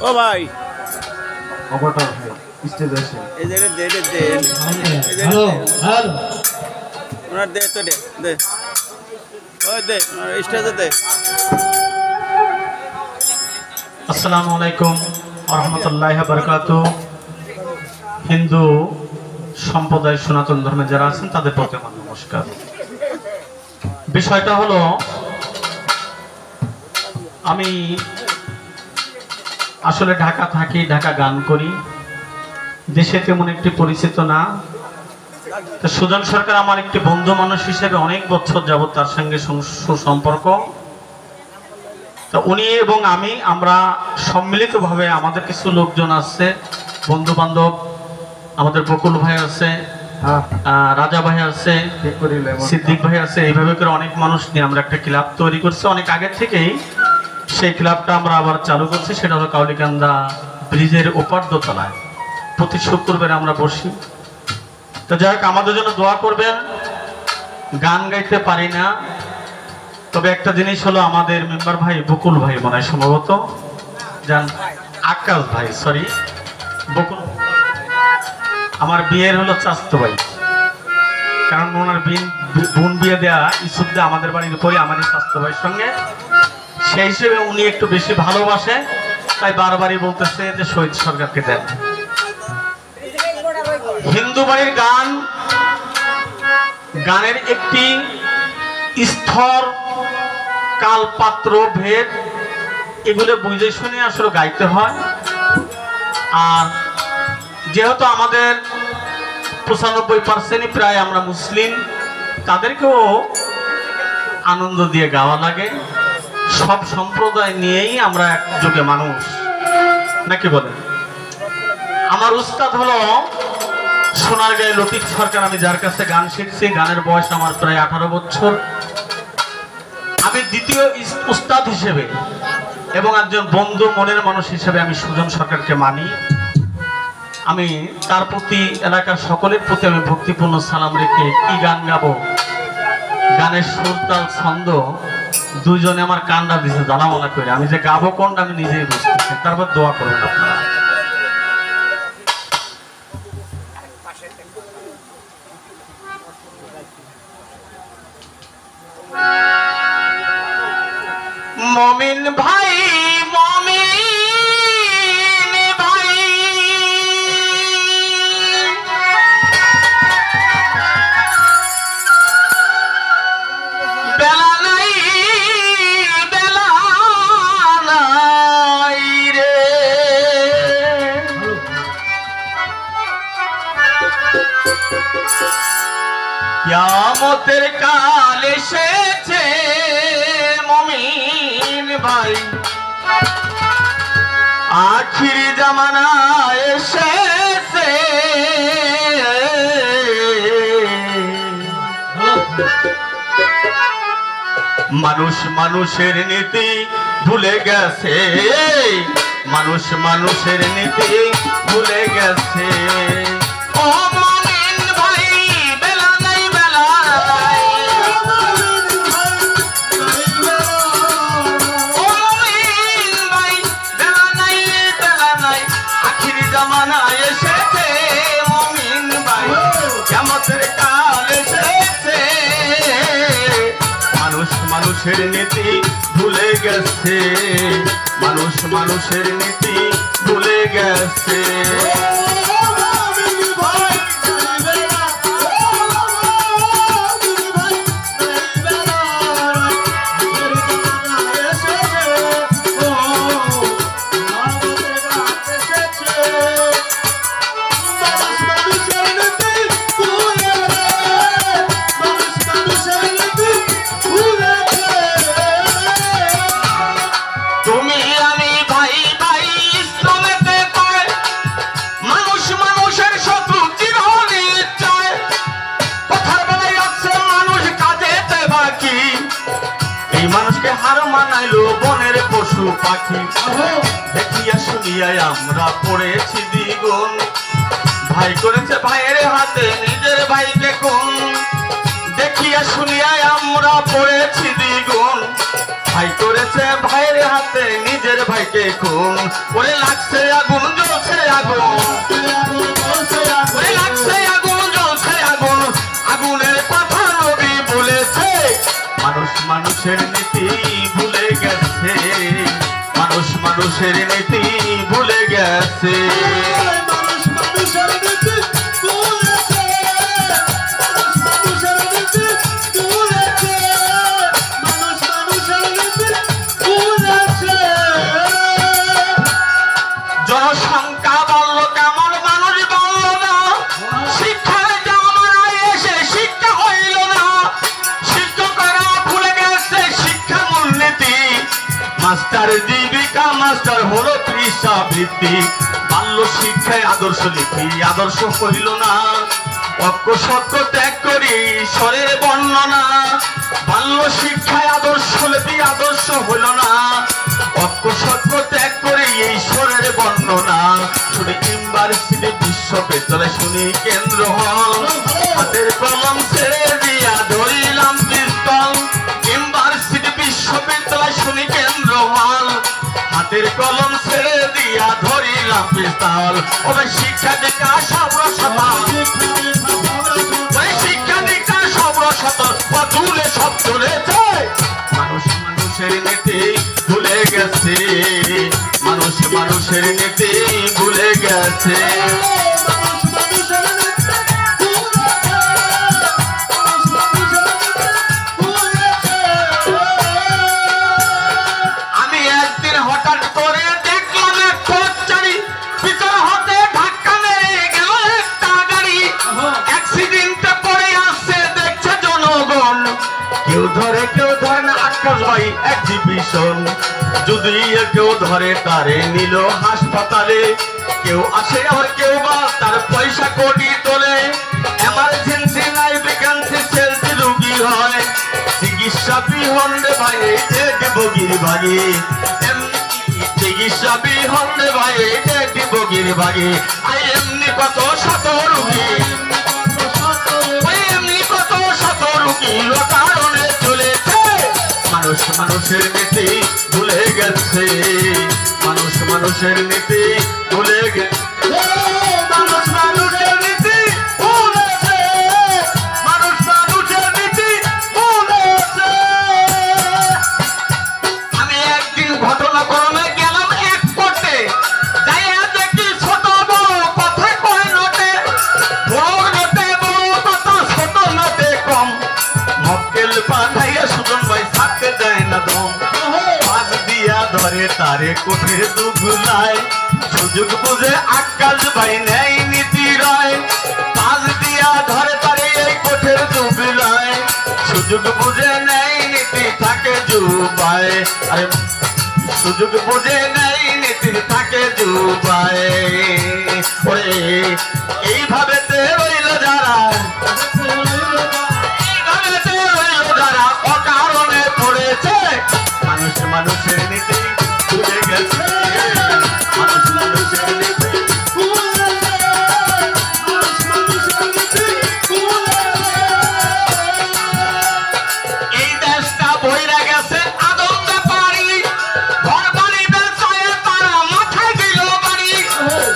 ও ভাই অবতার ভাই স্টেজ আসে এই যে দে দে দে হ্যালো হ্যালো ওনার দে তো দে দে ওই দে স্টেজে দে। আসসালামু আলাইকুম ওয়া রাহমাতুল্লাহি ওয়া বারাকাতুহু। হিন্দু সম্প্রদায় সনাতন ধর্মে যারা আছেন তাদের প্রতি আমার নমস্কার। বিষয়টা হলো আমি আসলে ঢাকা থাকি, ঢাকা গান করি, দেশে তেমন একটি পরিচিত না। তো সুজন সরকার আমার একটি বন্ধু মানুষ হিসেবে অনেক বছর যাবত তার সঙ্গে সুসম্পর্ক। তো উনি এবং আমরা সম্মিলিতভাবে আমাদের কিছু লোকজন আছে, বন্ধু বান্ধব, আমাদের বকুল ভাই আছে, রাজা ভাই আছে, সিদ্দিক ভাই আছে, এইভাবে করে অনেক মানুষ নিয়ে আমরা একটা ক্লাব তৈরি করছি অনেক আগে থেকেই। সেই ক্লাবটা আমরা আবার চালু করছি, সেটা হলো কাউলিকান্দা ব্রিজের ওপার দোতলায়। প্রতি শুক্রবারে আমরা বসি। তো যাই হোক, আমাদের জন্য দোয়া করবেন। গান গাইতে পারি না, তবে একটা জিনিস হলো আমাদের মেম্বার ভাই বকুল ভাই মনে হয় সম্ভবত জান, আকাশ ভাই সরি বকুল আমার বিয়ের হলো চাস্তো ভাই, কারণ ওনার বোন বিয়ে দেওয়া ইসুদ্দা আমাদের বাড়ির উপরে আমারই চাস্তো ভাইয়ের সঙ্গে, সেই হিসেবে উনি একটু বেশি ভালোবাসে, তাই বারবারই বলতেছে যে শহীদ সরকারকে দেন। হিন্দু বাড়ির গানের একটি স্তর, কাল, পাত্র ভেদ এগুলো বুঝে শুনে আসলে গাইতে হয়। আর যেহেতু আমাদের 95% প্রায় আমরা মুসলিম, তাদেরকেও আনন্দ দিয়ে গাওয়া লাগে। সব সম্প্রদায় নিয়েই আমরা একযোগে মানুষ, নাকি বলেন? আমার উস্তাদ হলো সোনারগাঁয়ে লতিফ সরকার, আমি যার কাছে গান শিখছি। গানের বয়স আমার প্রায় 18 বছর। আমি দ্বিতীয় উস্তাদ হিসেবে এবং একজন বন্ধু মনের মানুষ হিসেবে আমি সুজন সরকারকে মানি। আমি তার প্রতি, এলাকার সকলের প্রতি আমি ভক্তিপূর্ণ সালাম রেখে কি গান গাবো, গানের সুর তাল ছন্দ দুইজনে আমার কান্ডা দিছে জানামালা করে। আমি যে গাবো কোনটা আমি নিজেই বুঝতেছি, তারপর দোয়া করবেন আপনারা। মমিন ভাই মমিন ভাই বেলা নাই রে, কিয়ামতের কাল এসেছে মমিন ভাই, আখির জামানা এসেছে। মানুষ মানুষের নীতি ভুলে গেছে, মানুষ মানুষের নীতি ভুলে গেছে। ও মমিন ভাই বেলা নাই আখির জামানা এসেছে মমিন ভাই, কিয়ামতের কাল এসেছে। মানুষ মানুষের নীতি ভুলে গেছে, মানুষ মানুষের নীতি ভুলে গেছে। মানুষকে হার মানাইলো বনের পশু পাখি, দেখিয়া শুনিয়া আমরা পড়েছি দ্বিগুণ। ভাই করেছে ভাইয়ের হাতে নিজের ভাইকে খুন, দেখিয়া শুনিয়া আমরা পড়েছি দ্বিগুণ। ভাই করেছে ভাইয়ের হাতে নিজের ভাইকে খুন। ওরে লাগছে আগুন জ্বলছে আগুন, ওরে লাগছে আগুন জ্বলছে আগুন, আগুনের কথা নবী বলেছে। মানুষ মানুষের নীতি ভুলে গেছে, মানুষ মানুষের নীতি ভুলে গেছে। জনসংখ্যা বাড়লো কেমন, মানুষ বাড়লো না। শিক্ষার জামানায় এসে শিক্ষা হইল না, শিক্ষকরা ভুলে গেছে শিক্ষা মূলনীতি। মাস্টার জীবিকা মাস্টার হলো পেশাবৃত্তি। বাল্য শিক্ষায় আদর্শ লিখি আদর্শ হইল না, অক্ষ সত্য ত্যাগ করি ঈশ্বরের বর্ণনা। বাল্য শিক্ষায় আদর্শ লিখি আদর্শ হইল না, অক্ষ সত্য ত্যাগ করে ঈশ্বরের বর্ণনা। শুনি ইউনিভার্সিটি বিশ্ববিদ্যালয় শুনি কেন্দ্র হল, হাতের কলম ছেড়ে দিয়া ধরিলাম পিস্তল। ইউনিভার্সিটি বিশ্ববিদ্যালয় শুনি কেন্দ্র হল, হাতের কলম ছেড়ে দিয়া ধরিলাম পিস্তল। ওরে শিক্ষা দীক্ষা সব রসতাল, ওই শিক্ষা দীক্ষা সব রসতাল, তুলে সব চলেছে। মানুষ মানুষের নীতি ভুলে গেছে, মানুষ মানুষের নীতি ভুলে গেছে। আমি একদিন হঠাৎ করে দেখলাম এক পথচারী পিছন হতে ধাক্কা মেরে গেল একটা গাড়ি। অ্যাক্সিডেন্টে পড়ে আসছে দেখছে জনগণ, কেউ ধরে কেউ ধরে না। আকাশ ভাই এক্সিবিশন, যদি কেউ ধরে তারে নিল হাসপাতালে। কেউ আসে আর কেউ বা তার পয়সা কোটি তোলে। এমার্জেন্সি নাই ভ্যাকেন্সি সেলসি রুগী হয়, চিকিৎসা বিহন রে ভাই ডেড বগির ভাগে। চিকিৎসা বিহন রে ভাই ডেড বগির ভাগে। আই এমনি কত শত রুগী, এমনি কত শত রুগী কারণে চলেছে। মানুষ মানুষের নীতি ভুলে গেছে, মানুষ মানুষের নীতি ভুলে গেছে। মানুষ মানুষের নীতি ভুলেছে, মানুষ মানুষের নীতি ভুলেছে। আমি একদিন ঘটনাক্রমে গেলাম এক কোর্টে, যাইয়া দেখি ছোট বড় কথা কয় নোটে। বড় নোটে বড় কথা, ছোট নোটে কম। মক্কেল পাঠাইয়া সুজন ভাই থাকতে দেয় না দম। পাঁচ দিয়া ধরে তারে কোঠের দুগুলায়, সুযোগ বুঝে আকাশ ভাই নেই নীতি রায়। পাঁচ দিয়া ধরে তারে এই কোঠের দুগুলায়, সুযোগ বুঝে নেই নীতি থাকে জুবায়। আরে সুযোগ বুঝে নেই নীতি থাকে জুবায়। ওরে এইভাবে রইল যারা, অকারণে পড়েছে। মানুষ মানুষের নীতি ভুলে গেছে, মানুষ মানুষের নীতি ভুলে গেছে, মানুষ মানুষের নীতি ভুলে গেছে। এই দেশটা বইরা গেছে আদম ব্যাপারী, ঘর বাড়ি বেচায় তারা মাথায় দিল বাড়ি।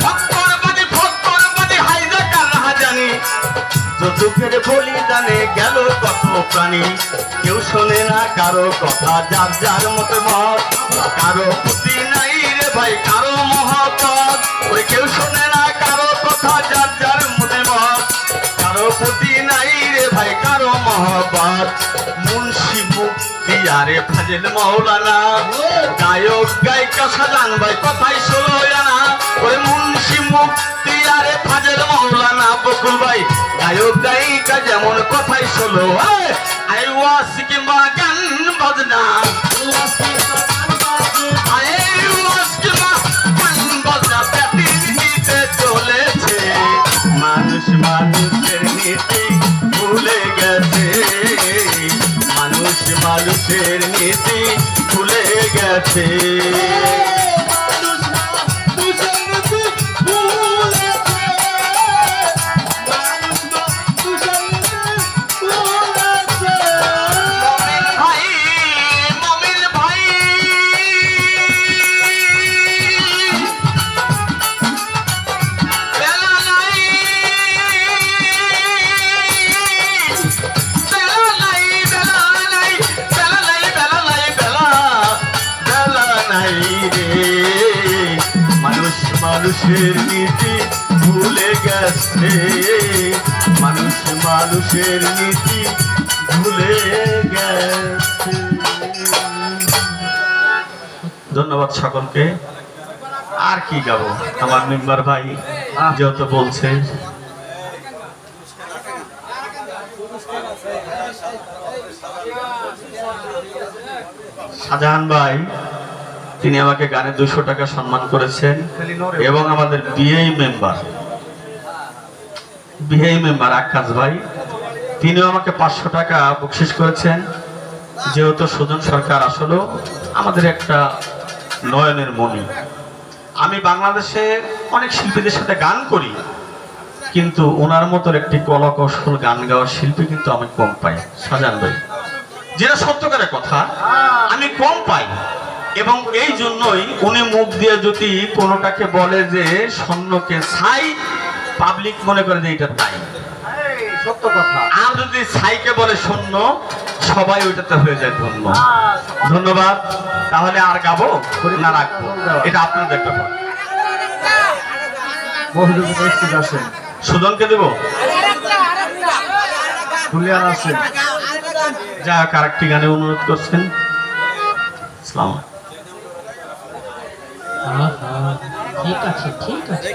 ফক্করবাদী হাইজাকার রাহাজানি, যৌতুকের বলিদানে গেল কত প্রাণী। কেউ শোনে না কারো কথা, যার যার মতো মত। কারো প্রতি নাই রে ভাই কারো মহব্বত, ওই কেউ শোনে না কারো কথা, যার যার মতো মত। কারো প্রতি নাই রে ভাই কারো মহব্বত। মুন্সি মুক্তিয়ারে ফাজিল মৌলানা, গায়ক গায়িকা সাজান ভাই কথাই ষোলো আনা। ওই মুন্সি মুক্তিয়ারে ফাজিল মৌলানা বকুল ভাই গায়ক গায়িকা যেমন কথাই ষোলো। আই ওয়াস কিংবা গান বাজনা, চলেছে। মানুষ মানুষের নীতি ভুলে গেছে, মানুষ মানুষের নীতি ভুলে গেছে। মমিন ভাই মানুষের নীতি ভুলে গেছে, মানুষ মানুষের নীতি ভুলে গেছে। ধন্যবাদ সকলকে। আর কি গাবো, আমার মেম্বার ভাই যত বলছে। শাহজাহান ভাই তিনি আমাকে গানে 200 টাকা সম্মান করেছেন এবং আমাদের বিএই মেম্বার আকাশ ভাই তিনিও আমাকে 500 টাকা বকশিশ করেছেন। যেহেতু সুজন সরকার আসলে আমাদের একটা নয়নের মণি। আমি বাংলাদেশে অনেক শিল্পীদের সাথে গান করি, কিন্তু ওনার মতো একটি কলা কৌশল গান গাওয়ার শিল্পী কিন্তু আমি কম পাই। শাহজাহান ভাই, যেটা সত্যকারের কথা, আমি কম পাই। এবং এই জন্যই উনি মুখ দিয়ে যদি কোনোটাকে বলে যে স্বর্ণকে ছাই, পাবলিক মনে করে যে এটা তাই সত্য কথা। আর যদি ছাইকে বলে স্বর্ণ, সবাই ওইটাতে হয়ে যায় ধন্য। ধন্যবাদ। তাহলে আর গাবো না রাখবো, এটা আপনাদের ব্যাপার। সুজনকে দেবো, যা আরেকটি গানে অনুরোধ করছেন। ঠিক আছে, ঠিক আছে।